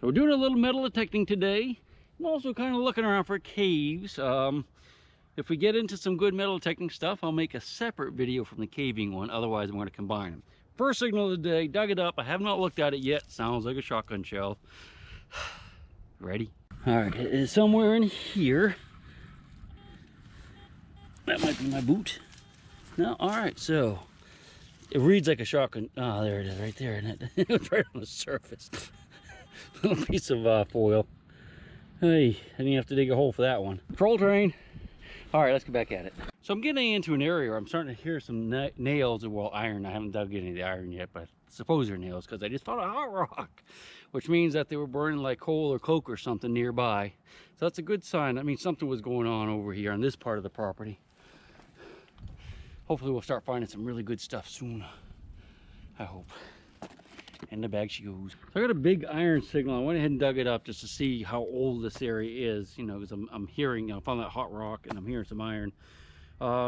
So we're doing a little metal detecting today. I'm also kind of looking around for caves. If we get into some good metal detecting stuff, I'll make a separate video from the caving one. Otherwise, I'm going to combine them. First signal of the day, dug it up. I have not looked at it yet. Sounds like a shotgun shell. Ready? All right, it is somewhere in here. That might be my boot. No, all right, so it reads like a shotgun. Oh, there it is, right there, isn't it? It's right on the surface. Little piece of foil. Hey, I didn't have to dig a hole for that one. Troll train. All right, let's get back at it. So I'm getting into an area where I'm starting to hear some nails, well, iron. I haven't dug any of the iron yet, but I suppose they're nails because I just found a hot rock, which means that they were burning like coal or coke or something nearby. So that's a good sign. That means something was going on over here on this part of the property. Hopefully we'll start finding some really good stuff soon. I hope. And the bag she goes. So I got a big iron signal. I went ahead and dug it up just to see how old this area is, you know, because I'm hearing, I found that hot rock and I'm hearing some iron.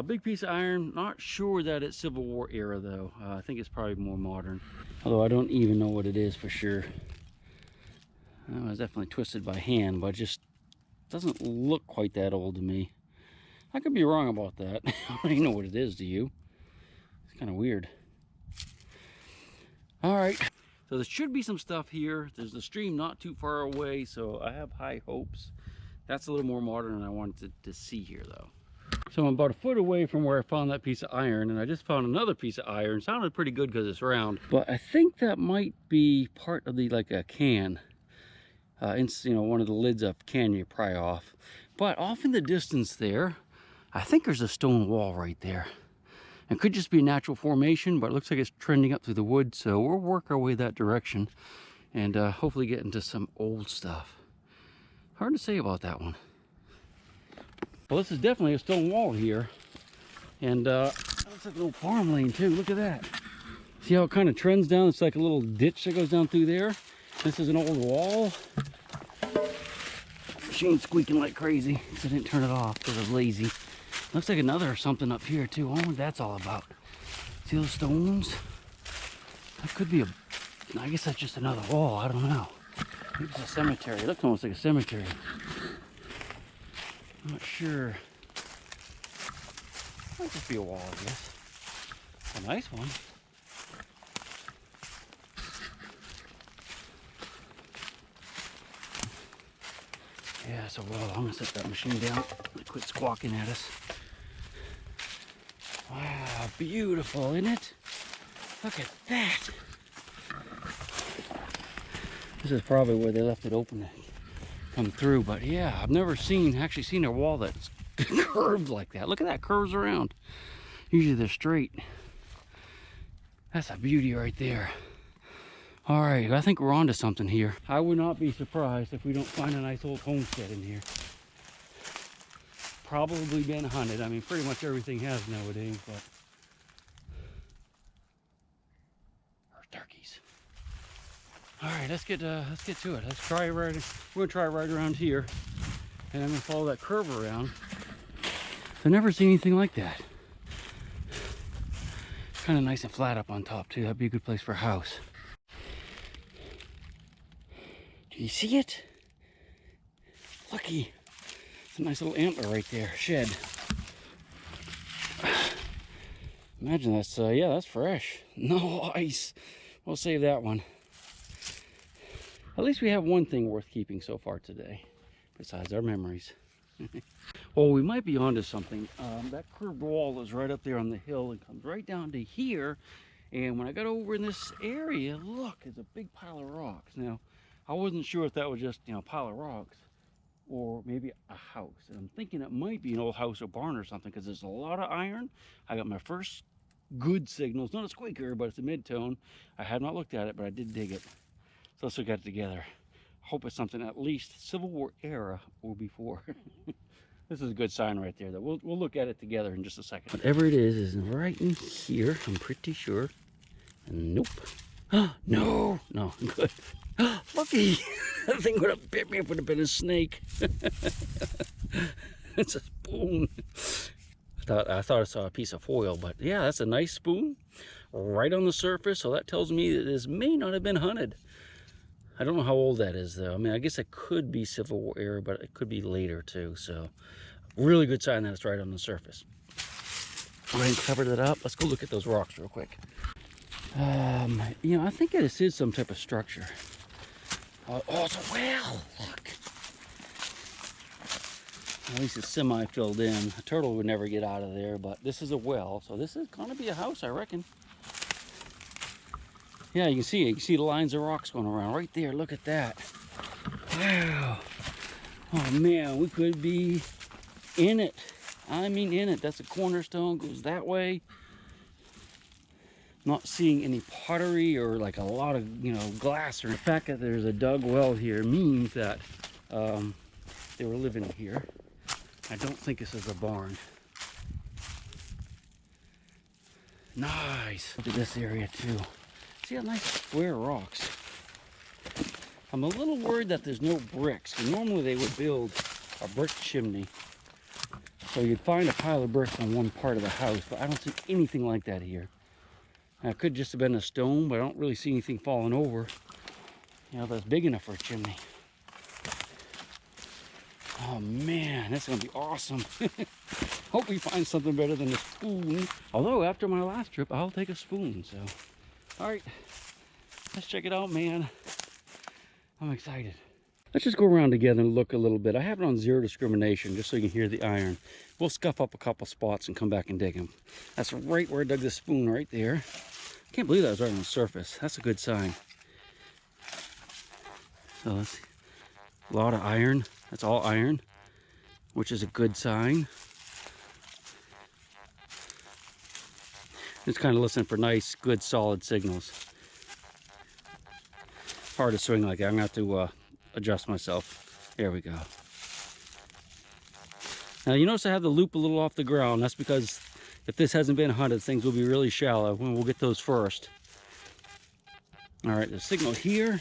Big piece of iron. Not sure that it's Civil War era though. I think it's probably more modern. Although I don't even know what it is for sure. Well, it's definitely twisted by hand, but it just doesn't look quite that old to me. I could be wrong about that. I don't even know what it is, do you? It's kind of weird. All right, so there should be some stuff here. There's a stream not too far away, so I have high hopes. That's a little more modern than I wanted to see here though. So I'm about a foot away from where I found that piece of iron, and I just found another piece of iron. Sounded pretty good because it's round, but I think that might be part of the, like a can. You know, one of the lids of a can you pry off. But off in the distance there, I think there's a stone wall right there. It could just be a natural formation, but it looks like it's trending up through the woods, so we'll work our way that direction and hopefully get into some old stuff. Hard to say about that one. Well, this is definitely a stone wall here, and looks like a little farm lane too. Look at that. See how it kind of trends down? It's like a little ditch that goes down through there. This is an old wall. Machine's squeaking like crazy because I didn't turn it off because I was lazy. Looks like another something up here too. I wonder what that's all about. See those stones? That could be I guess that's just another wall. I don't know. Maybe it's a cemetery. It looks almost like a cemetery. I'm not sure. Might just be a wall, I guess. A nice one. Yeah, so well, I'm gonna set that machine down. Quit squawking at us. Wow, beautiful, isn't it? Look at that. This is probably where they left it open to come through, but yeah, I've never actually seen a wall that's curved like that. Look at that, curves around. Usually they're straight. That's a beauty right there. All right, I think we're onto something here. I would not be surprised if we don't find a nice old homestead in here. Probably been hunted. I mean, pretty much everything has nowadays, but there's turkeys. All right, let's get to it. Let's try we're gonna try right around here, and I'm gonna follow that curve around. I've never seen anything like that. Kind of nice and flat up on top too. That'd be a good place for a house. Do you see it? Looky. It's a nice little antler right there. Shed. Imagine that's, yeah, that's fresh. Nice. We'll save that one. At least we have one thing worth keeping so far today, besides our memories. Well, we might be onto something. That curved wall is right up there on the hill and comes right down to here. And when I got over in this area, look, it's a big pile of rocks. Now, I wasn't sure if that was just, you know, a pile of rocks or maybe a house. And I'm thinking it might be an old house or barn or something because there's a lot of iron. I got my first good signal. It's not a squeaker, but it's a mid-tone. I had not looked at it, but I did dig it. So let's look at it together. Hope it's something at least Civil War era or before. This is a good sign right there. That we'll look at it together in just a second. Whatever it is right in here, I'm pretty sure. And nope. No, good. Looky, that thing would have bit me if it would have been a snake. It's a spoon. I thought I saw a piece of foil, but yeah, that's a nice spoon right on the surface. So that tells me that this may not have been hunted. I don't know how old that is though. I mean, I guess it could be Civil War era, but it could be later too. So really good sign that it's right on the surface. Go ahead and cover that up. Let's go look at those rocks real quick. You know, I think this is some type of structure. Oh, it's a well. Look. At least it's semi-filled in. A turtle would never get out of there, but this is a well, so this is gonna be a house, I reckon. Yeah, you can see it. You can see the lines of rocks going around right there. Look at that. Wow. Oh man, we could be in it. I mean in it. That's a cornerstone, goes that way. Not seeing any pottery or like a lot of, you know, glass. Or the fact that there's a dug well here means that they were living here. I don't think this is a barn. Nice. Look at this area too. See how nice square rocks. I'm a little worried that there's no bricks. Normally they would build a brick chimney. So you'd find a pile of bricks on one part of the house, but I don't see anything like that here. Now, it could just have been a stone, but I don't really see anything falling over. You know, that's big enough for a chimney. Oh man, that's gonna be awesome. Hope we find something better than a spoon. Although after my last trip, I'll take a spoon, so. All right, let's check it out, man. I'm excited. Let's just go around together and look a little bit. I have it on 0 discrimination, just so you can hear the iron. We'll scuff up a couple spots and come back and dig them. That's right where I dug the spoon, right there. I can't believe that was right on the surface. That's a good sign. So let's see. A lot of iron. That's all iron, which is a good sign. Just kind of listen for nice, good, solid signals. Hard to swing like that. I'm gonna have to adjust myself. There we go. Now you notice I have the loop a little off the ground. That's because if this hasn't been hunted, things will be really shallow, and we'll get those first. All right, the signal here.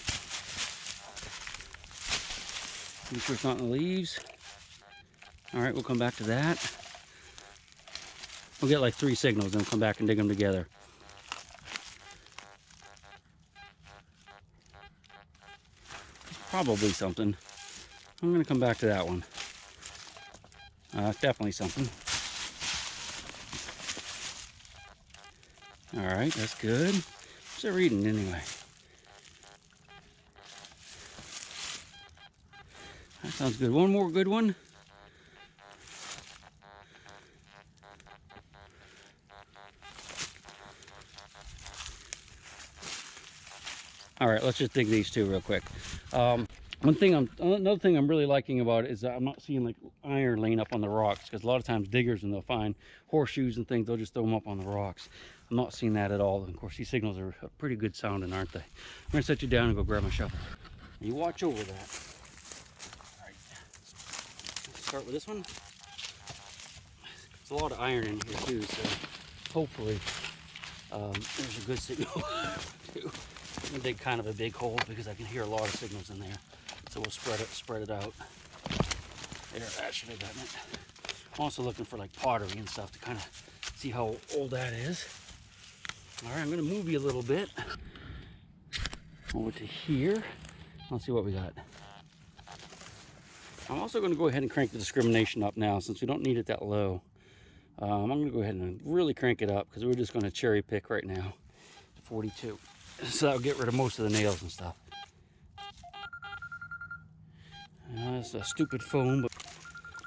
Make sure it's not in the leaves. All right, we'll come back to that. We'll get like 3 signals and we'll come back and dig them together. Probably something. I'm gonna come back to that one. Definitely something. All right, that's good. What's it reading anyway? That sounds good. One more good one. All right, let's just dig these 2 real quick. Another thing I'm really liking about it is that I'm not seeing like iron laying up on the rocks, because a lot of times diggers, and they'll find horseshoes and things, they'll just throw them up on the rocks. I'm not seeing that at all. And of course, these signals are pretty good sounding, aren't they? I'm gonna set you down and go grab my shovel. You watch over that. All right, let's start with this one. There's a lot of iron in here too, so hopefully there's a good signal too. I'm gonna dig kind of a big hole because I can hear a lot of signals in there. So we'll spread it out. There, that should have gotten it. I'm also looking for like pottery and stuff to kind of see how old that is. All right, I'm gonna move you a little bit over to here. Let's see what we got. I'm also gonna go ahead and crank the discrimination up now, since we don't need it that low. I'm gonna go ahead and really crank it up, because we're just gonna cherry pick right now to 42. So that'll get rid of most of the nails and stuff. That's a stupid foam, but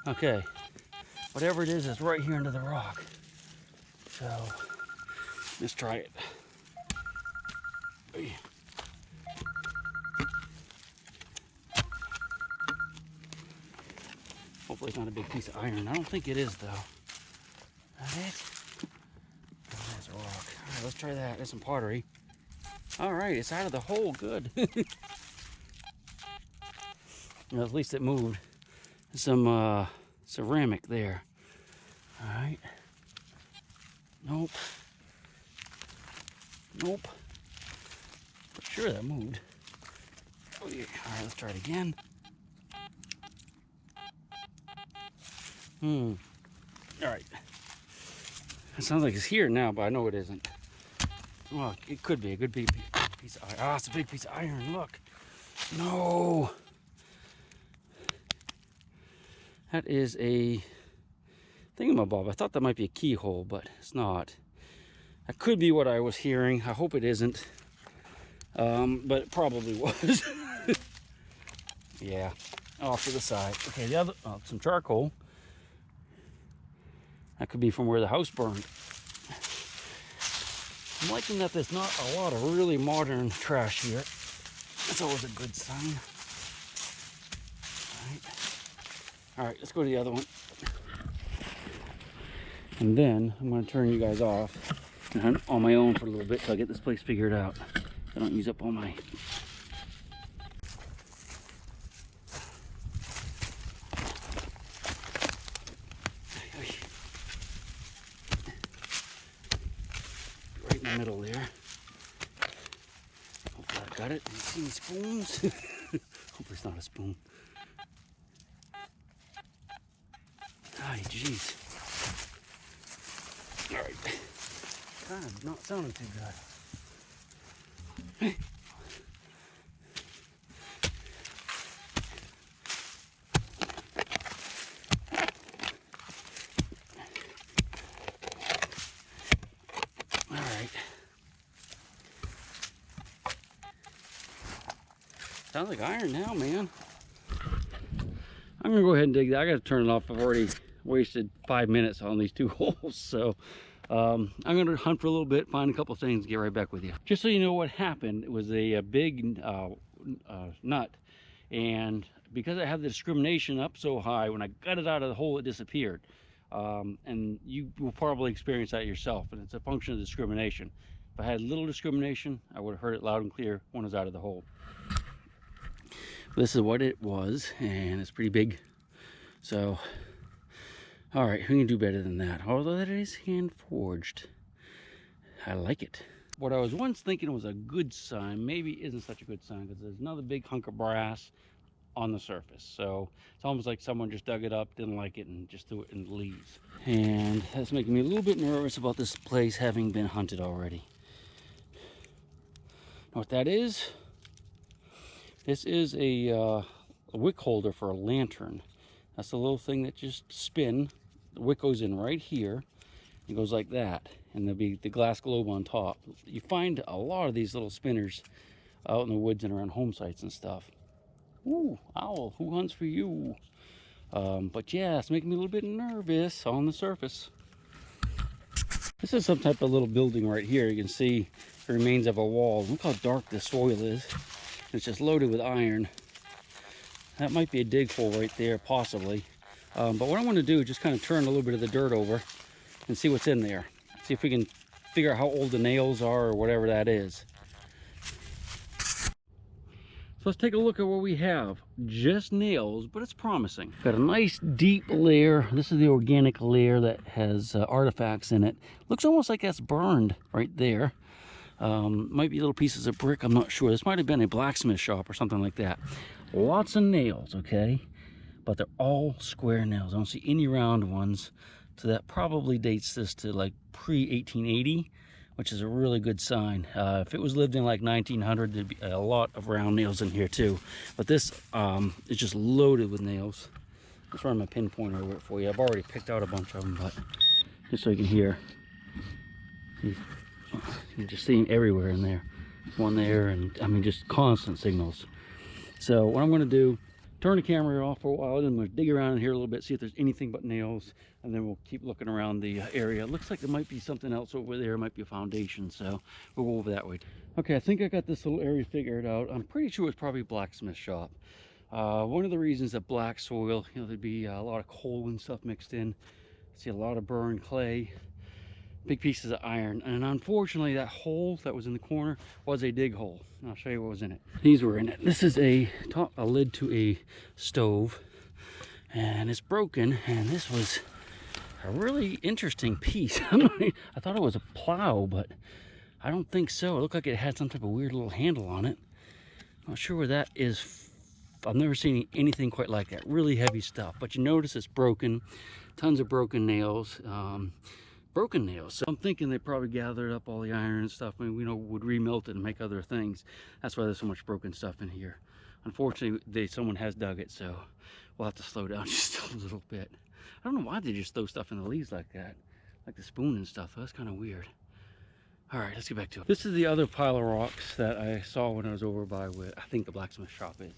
okay. Whatever it is, it's right here under the rock. So let's try it. Hopefully it's not a big piece of iron. I don't think it is though. That it? Oh, that's a rock. All right, let's try that. There's some pottery. All right, it's out of the hole. Good. Well, at least it moved. Some ceramic there. All right. Nope. Nope. For sure that moved. Oh, yeah. All right, let's try it again. All right. It sounds like it's here now, but I know it isn't. Well, it could be a good big piece of iron. Ah, it's a big piece of iron. Look. No. That is a thingamabob. I thought that might be a keyhole, but it's not. That could be what I was hearing. I hope it isn't. But it probably was. Yeah. Off to the side. Okay, the other, some charcoal. That could be from where the house burned. I'm liking that there's not a lot of really modern trash here. That's always a good sign. All right, let's go to the other one. And then I'm going to turn you guys off on my own for a little bit till I get this place figured out. I don't use up all my... Right in the middle there. Hopefully I got it. You see any spoons? Hopefully it's not a spoon. Ay, jeez. All right. Kind of not sounding too good. All right. Sounds like iron now, man. I'm gonna go ahead and dig that. I gotta turn it off. I've already wasted 5 minutes on these 2 holes, so I'm gonna hunt for a little bit, find a couple things, get right back with you. Just so you know what happened, it was a big nut, and because I had the discrimination up so high, when I got it out of the hole, it disappeared. And you will probably experience that yourself, and it's a function of discrimination. If I had little discrimination, I would have heard it loud and clear when it was out of the hole. This is what it was, and it's pretty big. So, all right, we can do better than that. Although that is hand forged, I like it. What I was once thinking was a good sign, maybe isn't such a good sign, because there's another big hunk of brass on the surface. So it's almost like someone just dug it up, didn't like it, and just threw it in the leaves. And that's making me a little bit nervous about this place having been hunted already. Know what that is? This is a wick holder for a lantern. That's the little thing that just spin. The wick goes in right here. It goes like that, and there'll be the glass globe on top. You find a lot of these little spinners out in the woods and around home sites and stuff. Ooh, owl, who hunts for you? But yeah, it's making me a little bit nervous on the surface. This is some type of little building right here. You can see the remains of a wall. Look how dark the soil is. It's just loaded with iron. That might be a dig hole right there, possibly. But what I want to do is just kind of turn a little bit of the dirt over and see what's in there. See if we can figure out how old the nails are or whatever that is. So let's take a look at what we have. Just nails, but it's promising. Got a nice deep layer. This is the organic layer that has artifacts in it. Looks almost like that's burned right there. Might be little pieces of brick, I'm not sure. This might have been a blacksmith shop or something like that. Lots of nails, okay? But they're all square nails. I don't see any round ones. So that probably dates this to like pre-1880, which is a really good sign. If it was lived in like 1900, there'd be a lot of round nails in here too. But this is just loaded with nails. Let's run my pinpointer over it for you. I've already picked out a bunch of them, but just so you can hear. You just see them everywhere in there. One there, and I mean just constant signals. So what I'm going to do, turn the camera off for a while, then I'm going to dig around in here a little bit, see if there's anything but nails, and then we'll keep looking around the area. It looks like there might be something else over there. It might be a foundation, so we'll go over that way. Okay, I think I got this little area figured out. I'm pretty sure it's probably a blacksmith shop. One of the reasons that black soil, you know, there'd be a lot of coal and stuff mixed in. See a lot of burned clay. Big pieces of iron, and unfortunately that hole that was in the corner was a dig hole. I'll show you what was in it. These were in it. This is a lid to a stove, and it's broken, and this was a really interesting piece. I thought it was a plow, but I don't think so. It looked like it had some type of weird little handle on it. Not sure where that is. I've never seen anything quite like that. Really heavy stuff, but you notice it's broken. Tons of broken nails. So I'm thinking they probably gathered up all the iron and stuff, and would remelt it and make other things. That's why there's so much broken stuff in here. Unfortunately, someone has dug it, so we'll have to slow down just a little bit. I don't know why they just throw stuff in the leaves like that, like the spoon and stuff. That's kind of weird. All right, let's get back to it. This is the other pile of rocks that I saw when I was over by where I think the blacksmith shop is.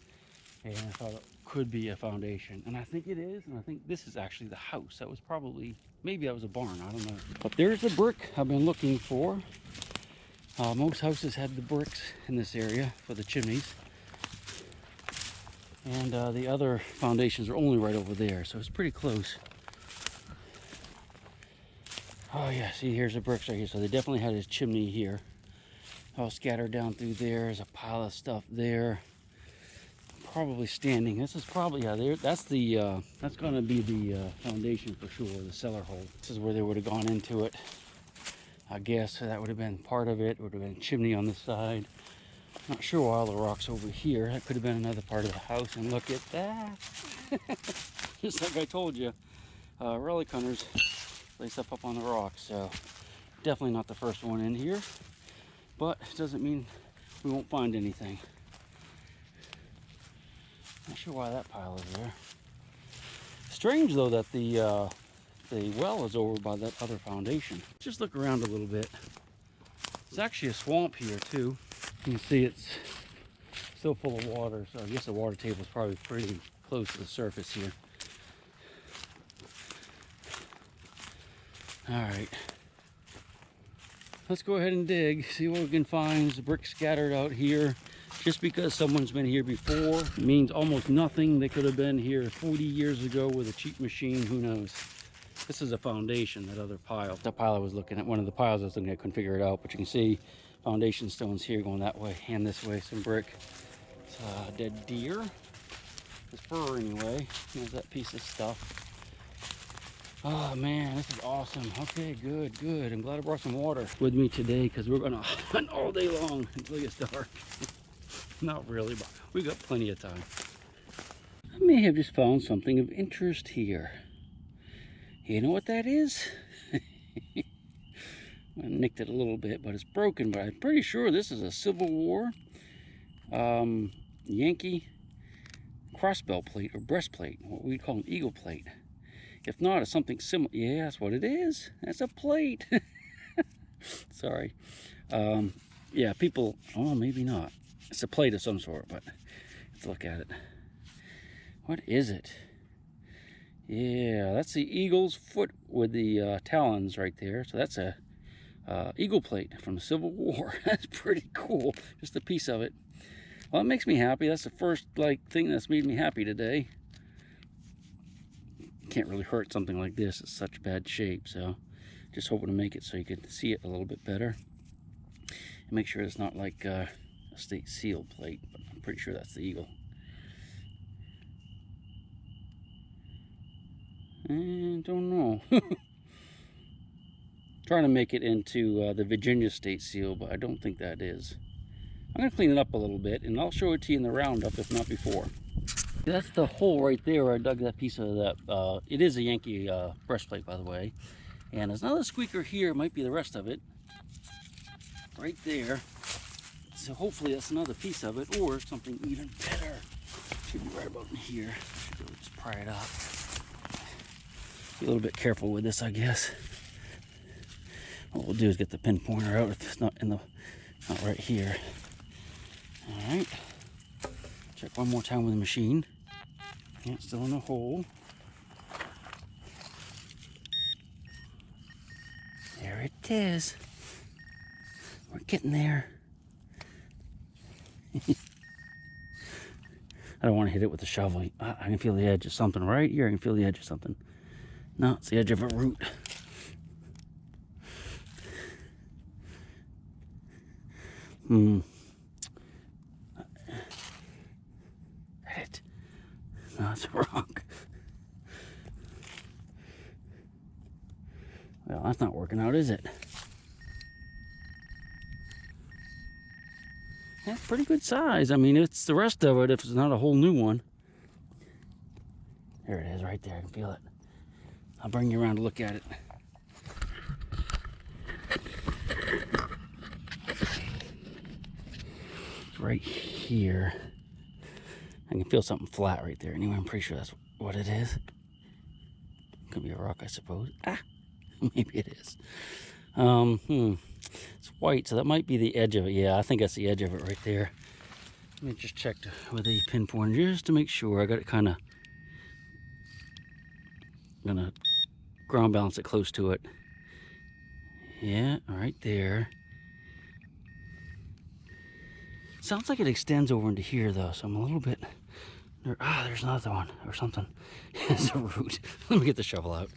And I thought it could be a foundation. And I think it is. And I think this is actually the house. That was probably, maybe that was a barn. I don't know. But there's the brick I've been looking for. Most houses had the bricks in this area for the chimneys. And the other foundations are only right over there. So it's pretty close. Oh yeah, see, here's the bricks right here. So they definitely had his chimney here. All scattered down through there. There's a pile of stuff there. Probably standing. This is probably, yeah, there. That's going to be the foundation for sure, the cellar hole. This is where they would have gone into it. I guess so that would have been part of it. Would have been a chimney on this side. Not sure why all the rocks over here. That could have been another part of the house. And look at that. Just like I told you, relic hunters lay stuff up on the rocks. So definitely not the first one in here, but it doesn't mean we won't find anything. Not sure why that pile is there. Strange though that the well is over by that other foundation. Just look around a little bit. It's actually a swamp here too. You can see it's still full of water, so I guess the water table is probably pretty close to the surface here. All right, let's go ahead and dig, see what we can find. There's a brick scattered out here. Just because someone's been here before means almost nothing. They could have been here 40 years ago with a cheap machine, who knows. This is a foundation, that other pile. That pile I was looking at, one of the piles I was looking at, I couldn't figure it out, but you can see foundation stones here going that way and this way, some brick. It's a dead deer. His fur anyway. There's that piece of stuff. Oh man, this is awesome. Okay, good, good. I'm glad I brought some water with me today because we're gonna hunt all day long until it gets dark. Not really, but we got plenty of time. I may have just found something of interest here. You know what that is? I nicked it a little bit, but it's broken, but I'm pretty sure this is a Civil War Yankee crossbelt plate or breastplate, what we call an eagle plate. If not, it's something similar. Yeah, that's what it is. That's a plate. Sorry. Yeah, people, oh, maybe not. It's a plate of some sort, but let's look at it. What is it? Yeah, that's the eagle's foot with the talons right there. So that's a eagle plate from the Civil War. That's pretty cool. Just a piece of it. Well, it makes me happy. That's the first thing that's made me happy today. Can't really hurt something like this. It's such bad shape, so just hoping to make it so you can see it a little bit better and make sure it's not like a state seal plate, but I'm pretty sure that's the eagle. And don't know. Trying to make it into the Virginia state seal, but I don't think that is. I'm gonna clean it up a little bit and I'll show it to you in the roundup, if not before. That's the hole right there where I dug that piece of that. It is a Yankee breastplate, by the way. And there's another squeaker here. It might be the rest of it. Right there. So hopefully that's another piece of it or something even better. Should be right about in here. Should be able to just pry it up. Be a little bit careful with this, I guess. What we'll do is get the pin pointer out if it's not in the, not right here. All right. Check one more time with the machine. Yeah, it's still in the hole. There it is. We're getting there. I don't want to hit it with a shovel. I can feel the edge of something right here. I can feel the edge of something. No, it's the edge of a root. Hit it. No, it's a rock. Well, that's not working out, is it? That's pretty good size. I mean, it's the rest of it if it's not a whole new one. There it is right there. I can feel it. I'll bring you around to look at it. It's right here. I can feel something flat right there. Anyway, I'm pretty sure that's what it is. Could be a rock, I suppose. Ah, maybe it is. It's white, so that might be the edge of it. Yeah, I think that's the edge of it right there. Let me just check with a pinpoint just to make sure. I got it kind of, I'm gonna ground balance it close to it. Yeah, right there. Sounds like it extends over into here though, so I'm a little bit, there's another one or something. It's a root. Let me get the shovel out.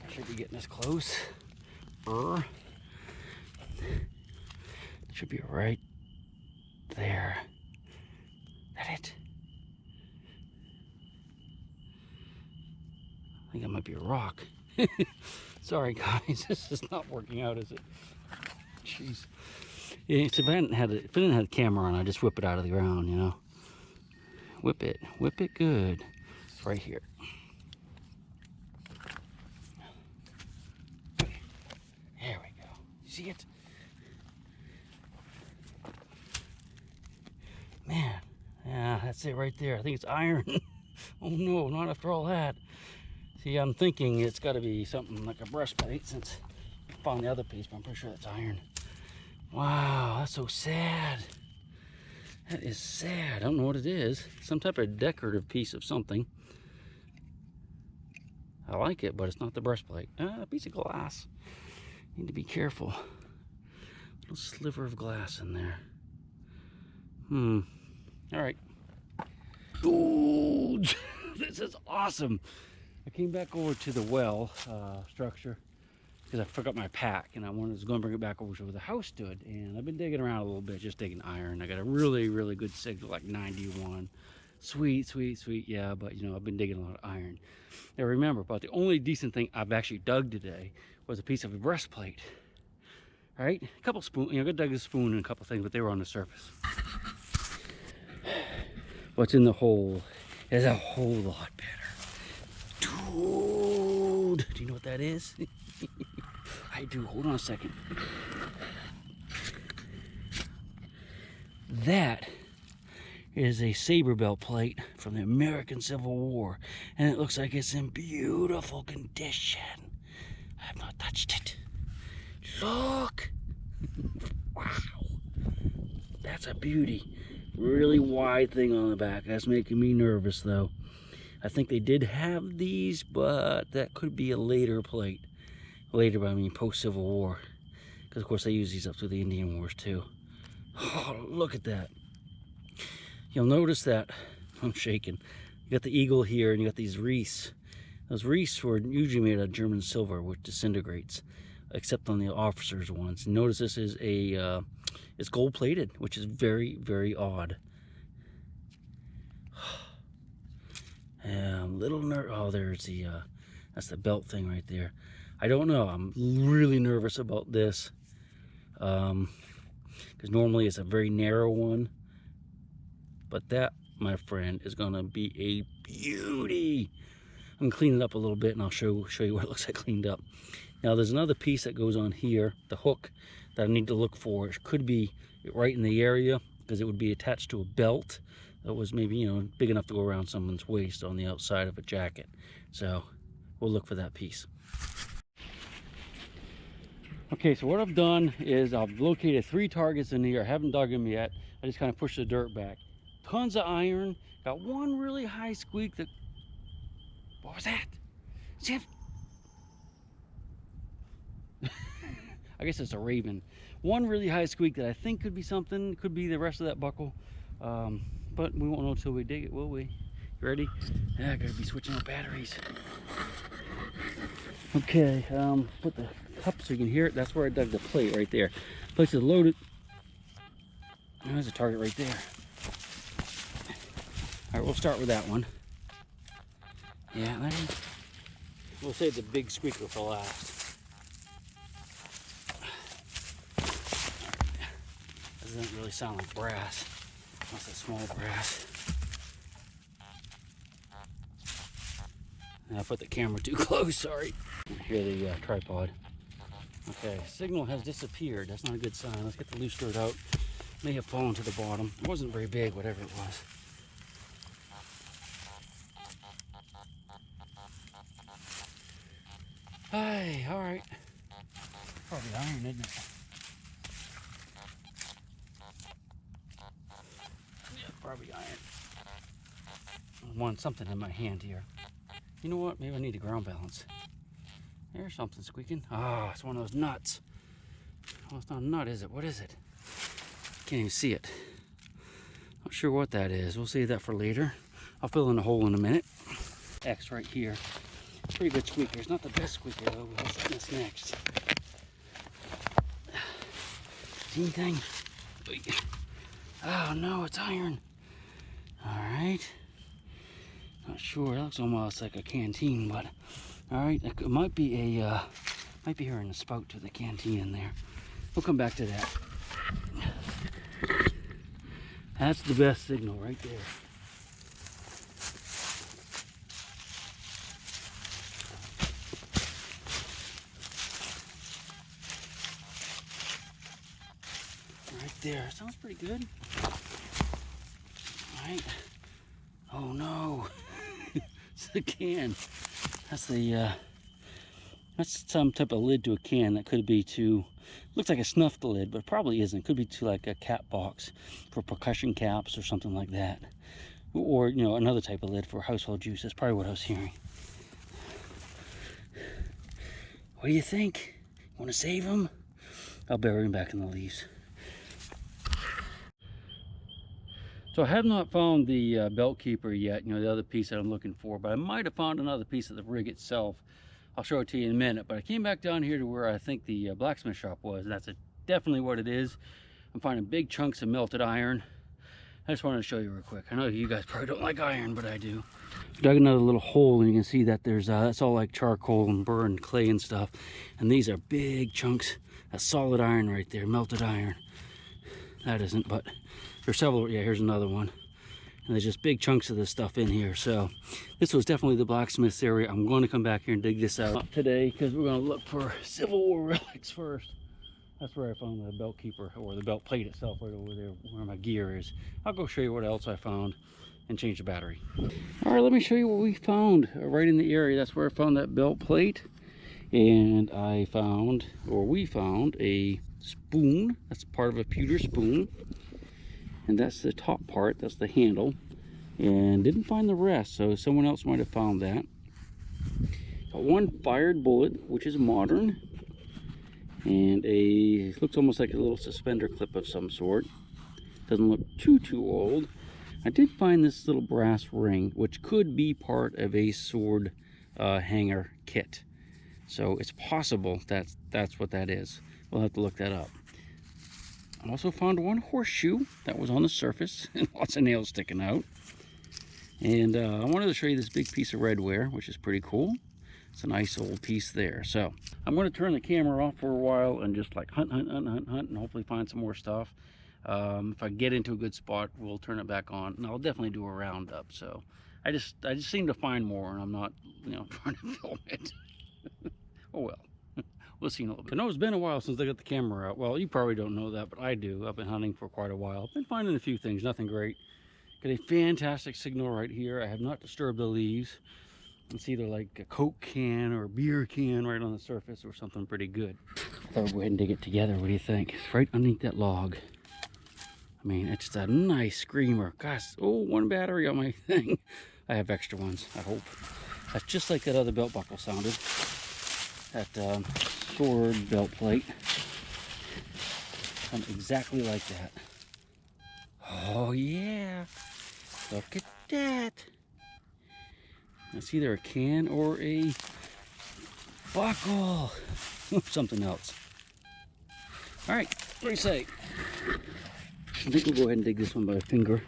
I should be getting this close. Should be right there. That it? I think that might be a rock. Sorry guys, this is not working out, is it? Jeez. Yeah, if I didn't have a camera on, I'd just whip it out of the ground, you know. Whip it good. It's right here. There we go. See it? Man, yeah, that's it right there. I think it's iron. Oh no, not after all that. See, I'm thinking it's got to be something like a breastplate since I found the other piece, but I'm pretty sure that's iron. Wow, that's so sad. That is sad. I don't know what it is. Some type of decorative piece of something. I like it, but it's not the breastplate. A piece of glass. Need to be careful. Little sliver of glass in there. All right. Ooh, this is awesome. I came back over to the well structure because I forgot my pack and I was going to bring it back over to where the house stood. And I've been digging around a little bit, just digging iron. I got a really, really good signal, like 91. Sweet, sweet, sweet. Yeah, but you know, I've been digging a lot of iron. Now remember, about the only decent thing I've actually dug today was a piece of a breastplate. All right, a couple spoons, you know, I dug a spoon and a couple things, but they were on the surface. What's in the hole is a whole lot better. Dude, do you know what that is? I do. Hold on a second. That is a saber belt plate from the American Civil War, and it looks like it's in beautiful condition. I have not touched it. Look. Wow. That's a beauty. Really wide thing on the back. That's making me nervous though. I think they did have these, but that could be a later plate. Later, but I mean post-Civil War. Because of course they use these up through the Indian Wars too. Oh, look at that. You'll notice that I'm shaking. You got the eagle here and you got these wreaths. Those wreaths were usually made out of German silver, which disintegrates, except on the officers' ones. Notice this is it's gold plated, which is very, very odd. Little oh, there's the that's the belt thing right there. I don't know. I'm really nervous about this because normally it's a very narrow one, but that, my friend, is gonna be a beauty. I'm gonna clean it up a little bit and I'll show you what it looks like cleaned up. Now there's another piece that goes on here, the hook, that I need to look for. It could be right in the area because it would be attached to a belt that was maybe, you know, big enough to go around someone's waist on the outside of a jacket. So we'll look for that piece. Okay, so what I've done is I've located 3 targets in here. I haven't dug them yet. I just kind of pushed the dirt back. Tons of iron. Got one really high squeak that... What was that? See it? I guess it's a raven. One really high squeak that I think could be something. Could be the rest of that buckle. But we won't know until we dig it, will we? You ready? Yeah, I gotta be switching out batteries. Okay, put the cup so you can hear it. That's where I dug the plate right there. Place is loaded. There's a target right there. All right, we'll start with that one. Yeah, we'll save the big squeaker for last. Doesn't really sound like brass. That's a small brass. I put the camera too close, sorry. I hear the tripod. Okay, signal has disappeared. That's not a good sign. Let's get the loose dirt out. May have fallen to the bottom. It wasn't very big, whatever it was. Hey, all right. Probably iron, isn't it? Yeah, probably iron. I want something in my hand here. You know what? Maybe I need a ground balance. There's something squeaking. Ah, it's one of those nuts. Well, it's not a nut, is it? What is it? Can't even see it. Not sure what that is. We'll save that for later. I'll fill in a hole in a minute. X right here. Pretty good squeaker. It's not the best squeaker though. What's next? See anything? Oh no, it's iron. All right. Not sure. It looks almost like a canteen, but all right. It might be a might be hearing a spout to the canteen in there. We'll come back to that. That's the best signal right there. Right there. Sounds pretty good. All right. Oh no. It's the can. That's the that's some type of lid to a can that could be to, looks like a snuffed lid, but it probably isn't. Could be to like a cap box for percussion caps or something like that. Or, you know, another type of lid for household juice. That's probably what I was hearing. What do you think? Want to save them? I'll bury him back in the leaves. So I have not found the belt keeper yet, you know, the other piece that I'm looking for, but I might have found another piece of the rig itself. I'll show it to you in a minute, but I came back down here to where I think the blacksmith shop was, and that's definitely what it is. I'm finding big chunks of melted iron. I just wanted to show you real quick. I know you guys probably don't like iron, but I do. Dug another little hole, and you can see that there's that's all like charcoal and burned clay and stuff, and these are big chunks of solid iron right there, melted iron. That isn't, but there's several. Yeah, here's another one. And there's just big chunks of this stuff in here. So this was definitely the blacksmith's area. I'm going to come back here and dig this out today because we're going to look for Civil War relics first. That's where I found the belt keeper, or the belt plate itself, right over there where my gear is. I'll go show you what else I found and change the battery. All right, let me show you what we found right in the area. That's where I found that belt plate. And I found, or we found, a spoon. That's part of a pewter spoon. And that's the top part, that's the handle, and didn't find the rest, so someone else might have found that. Got one fired bullet, which is modern, and looks almost like a little suspender clip of some sort. Doesn't look too old. I did find this little brass ring, which could be part of a sword hanger kit, so it's possible that's what that is. We'll have to look that up. I also found one horseshoe that was on the surface and lots of nails sticking out. And I wanted to show you this big piece of redware, which is pretty cool. It's a nice old piece there. So I'm going to turn the camera off for a while and just like hunt, and hopefully find some more stuff. If I get into a good spot, we'll turn it back on, and I'll definitely do a roundup. So I just seem to find more, and I'm not, you know, trying to film it. Oh well. We'll see in a little bit. I know it's been a while since I got the camera out. Well, you probably don't know that, but I do. I've been hunting for quite a while. I've been finding a few things, nothing great. Got a fantastic signal right here. I have not disturbed the leaves. It's either like a Coke can or a beer can right on the surface, or something pretty good. I'll go ahead and dig it together. What do you think? It's right underneath that log. I mean, it's just a nice screamer. Gosh, oh, one battery on my thing. I have extra ones, I hope. That's just like that other belt buckle sounded. That sword belt plate. Exactly like that. Oh yeah, look at that. That's either a can or a buckle. Something else. All right, what do you say? I think we'll go ahead and dig this one by finger.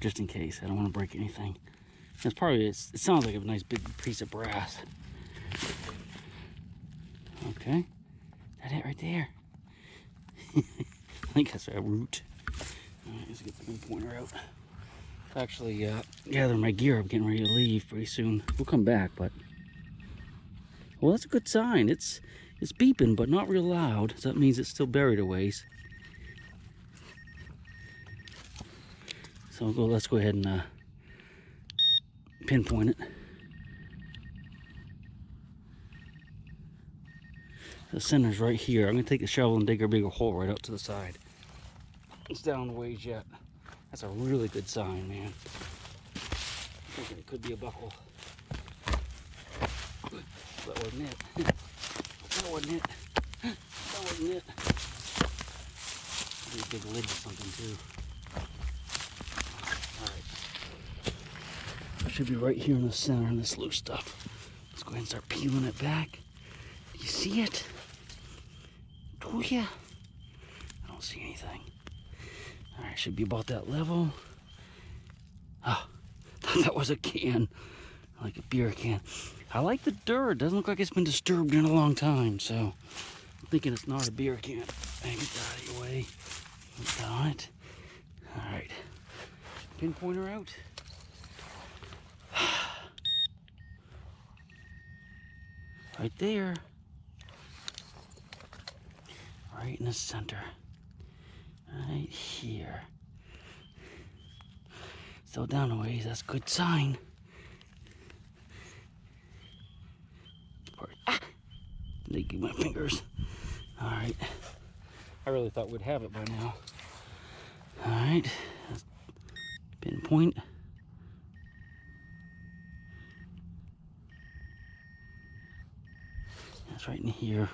Just in case, I don't want to break anything. It's probably, it sounds like a nice big piece of brass. Okay, that it right there. I think that's a root. All right, let's get the pointer out. Actually, gather my gear. I'm getting ready to leave pretty soon. We'll come back, but well, that's a good sign. It's beeping, but not real loud. So that means it's still buried a ways. So let's go ahead and pinpoint it. The center's right here. I'm gonna take the shovel and dig a bigger hole right out to the side. It's down a ways yet. That's a really good sign, man. I'm thinking it could be a buckle. That wasn't it. That wasn't it. That wasn't it. Maybe a big lid or something too. Alright. It should be right here in the center in this loose stuff. Let's go ahead and start peeling it back. Do you see it? Do ya? I don't see anything. Alright, should be about that level. Oh, thought that was a can. Like a beer can. I like the dirt. Doesn't look like it's been disturbed in a long time, so I'm thinking it's not a beer can. Hang it out of your way. Got it. Alright. Pinpointer out. Right there. Right in the center. Right here. Still down a ways, that's a good sign. Leaking my fingers. Alright. I really thought we'd have it by now. Alright. Pinpoint. That's right in here.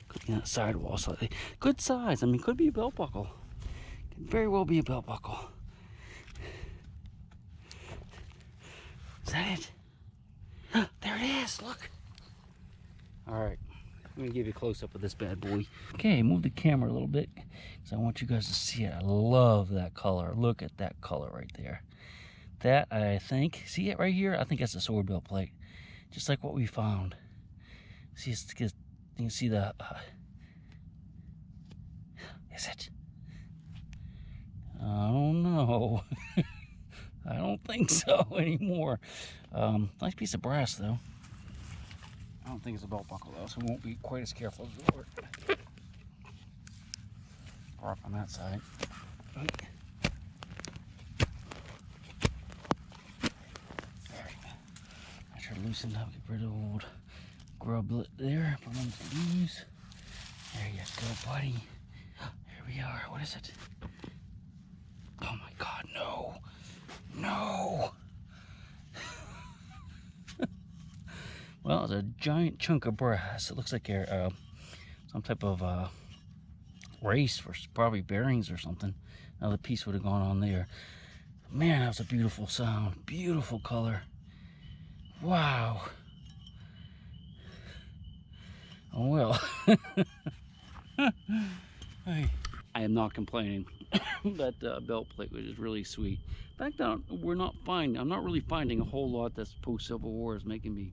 Could be on that sidewall slightly. Good size. I mean, could be a belt buckle. Could very well be a belt buckle. Is that it? There it is. Look. Alright. I'm gonna give you a close-up of this bad boy. Okay, move the camera a little bit because I want you guys to see it. I love that color. Look at that color right there. That, I think, see it right here? I think that's a sword belt plate. Just like what we found. See, you can see the, is it? I don't know. I don't think so anymore. Nice piece of brass though. I don't think it's a belt buckle though, so we won't be quite as careful as we were. Or up on that side. I try to loosen up, get rid of old grublet there. Put on some leaves. There you go, buddy. Here we are. What is it? Oh my God, no. No. Well, it's a giant chunk of brass. It looks like some type of race for probably bearings or something. Another piece would have gone on there. Man, that was a beautiful sound. Beautiful color. Wow. Oh well. Hey, I am not complaining. That belt plate was just really sweet. In fact, I'm not really finding a whole lot that's post-Civil War is making me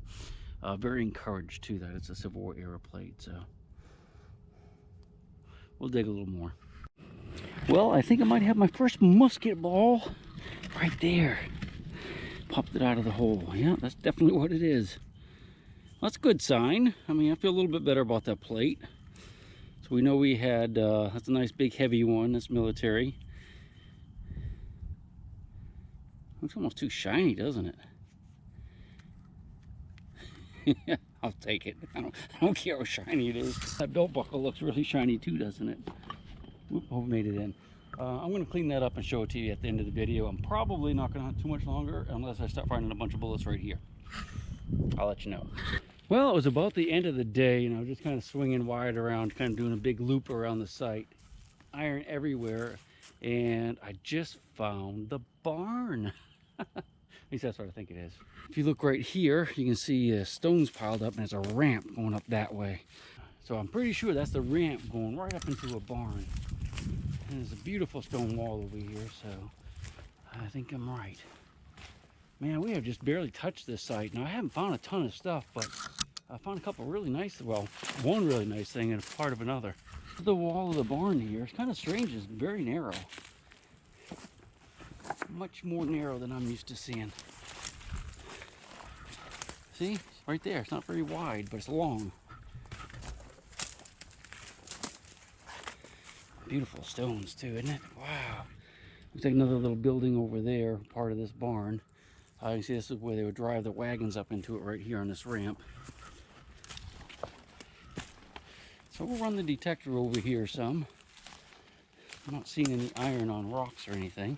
very encouraged too that it's a Civil War era plate. So we'll dig a little more. Well, I think I might have my first musket ball right there. Popped it out of the hole. Yeah, that's definitely what it is. That's a good sign. I mean, I feel a little bit better about that plate. So we know we had, that's a nice big heavy one. That's military. Looks almost too shiny, doesn't it? I'll take it. I don't care how shiny it is. That belt buckle looks really shiny too, doesn't it? Oop, oh, made it in. I'm going to clean that up and show it to you at the end of the video. I'm probably not going to have too much longer unless I start finding a bunch of bullets right here. I'll let you know. Well, it was about the end of the day, and I was just kind of swinging wide around, kind of doing a big loop around the site. Iron everywhere, and I just found the barn. At least that's what I think it is. If you look right here, you can see stones piled up, and there's a ramp going up that way. So I'm pretty sure that's the ramp going right up into a barn. And there's a beautiful stone wall over here, so I think I'm right. Man, we have just barely touched this site. Now, I haven't found a ton of stuff, but I found a couple really nice, well, one really nice thing and a part of another. The wall of the barn here is kind of strange. It's very narrow. much more narrow than I'm used to seeing. See, right there. It's not very wide, but it's long. Beautiful stones too, isn't it? Wow. Looks like another little building over there, part of this barn. You can see this is where they would drive the wagons up into it, right here on this ramp. So we'll run the detector over here some. I'm not seeing any iron on rocks or anything.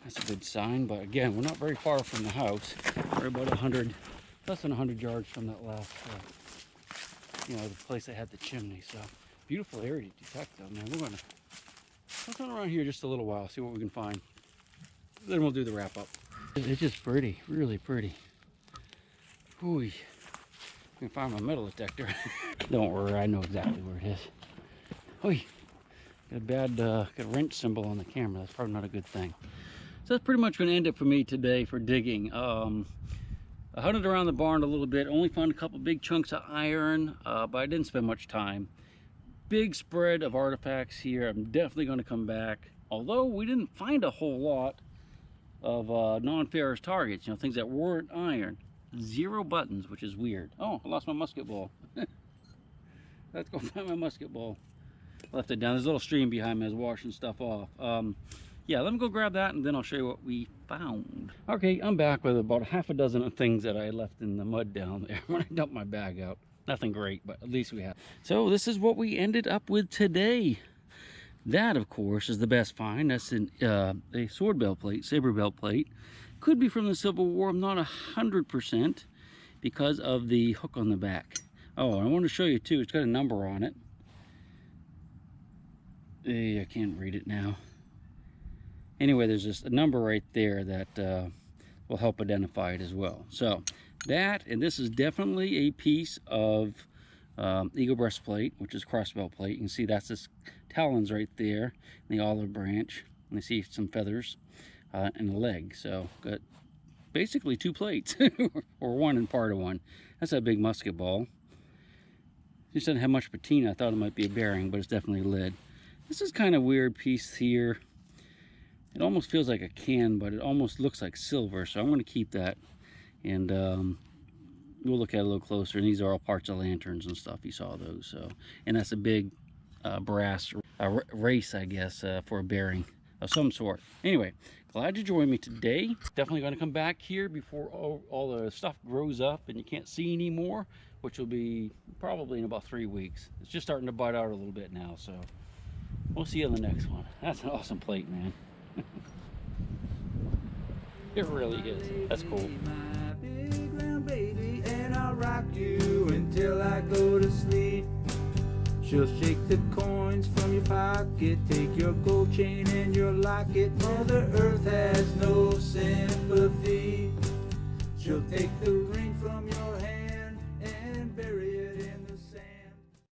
That's a good sign, but again, we're not very far from the house. We're about 100, less than 100 yards from that last, the place that had the chimney. So beautiful area to detect though, man. We're gonna run around here just a little while, see what we can find. Then we'll do the wrap up. It's just pretty, really pretty. Ooh, I can find my metal detector. Don't worry, I know exactly where it is. Ooh, got a bad got a wrench symbol on the camera. That's probably not a good thing. So that's pretty much going to end it for me today for digging. I hunted around the barn a little bit. Only found a couple big chunks of iron, but I didn't spend much time. Big spread of artifacts here. I'm definitely going to come back. Although we didn't find a whole lot of non-ferrous targets, things that weren't iron. 0 buttons, which is weird. Oh, I lost my musket ball. Let's go find my musket ball. Left it down. There's a little stream behind me. I was washing stuff off. Yeah, let me go grab that and then I'll show you what we found. Okay, I'm back with about half a dozen of things that I left in the mud down there when I dumped my bag out. Nothing great, but at least we have. So this is what we ended up with today. That, of course, is the best find. That's a sword belt plate, saber belt plate. Could be from the Civil War. I'm not 100% because of the hook on the back. Oh, I want to show you too. It's got a number on it. I can't read it now. Anyway, there's just a number right there that will help identify it as well. So that, and this is definitely a piece of eagle breastplate, which is crossbelt plate. You can see that's this talons right there, and the olive branch, and I see some feathers and a leg. So got basically 2 plates, or one and part of one. That's a big musket ball. Just doesn't have much patina. I thought it might be a bearing, but it's definitely lead. This is kind of weird piece here. It almost feels like a can, but it almost looks like silver. So I'm going to keep that, and we'll look at it a little closer. And these are all parts of lanterns and stuff. You saw those. So, and that's a big brass race, I guess, for a bearing of some sort. Anyway, glad you joined me today. Definitely going to come back here before all the stuff grows up and you can't see anymore, which will be probably in about 3 weeks. It's just starting to bud out a little bit now, so we'll see you on the next one. That's an awesome plate, man. It really is. That's cool. My big round baby, and I'll rock you until I go to sleep. She'll shake the coins from your pocket, take your gold chain and your locket. Mother Earth has no sympathy. She'll take the